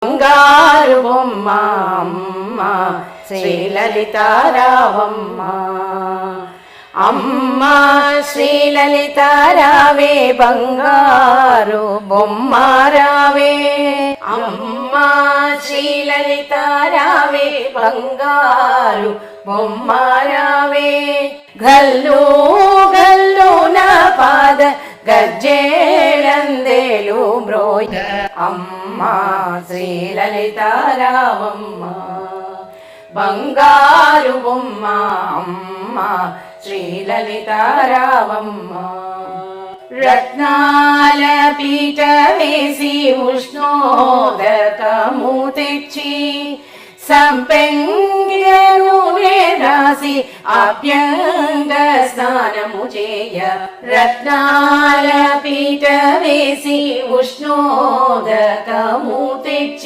బంగారు బొమ్మ అమ్మ శ్రీలలితారావమ్మ అమ్మ శ్రీలలితారావే బంగారు బొమ్మ రావే అమ్మ శ్రీలలితారావే బంగారు బొమ్మ రావే గల్లు గల్లు నా పాద గజ్జేలందేలు బ్రోయ అమ్మ శ్రీలలితారావమ్మ బంగారు బొమ్మ అమ్మ శ్రీలలితారావమ్మ రత్నాల పీట వేసి ఉష్ణోదకము తెచ్చి సంపెంగను రాసి అభ్యంగ స్నానము చేయ రత్నాల పీట వేసి ఉష్ణోదకము తెచ్చి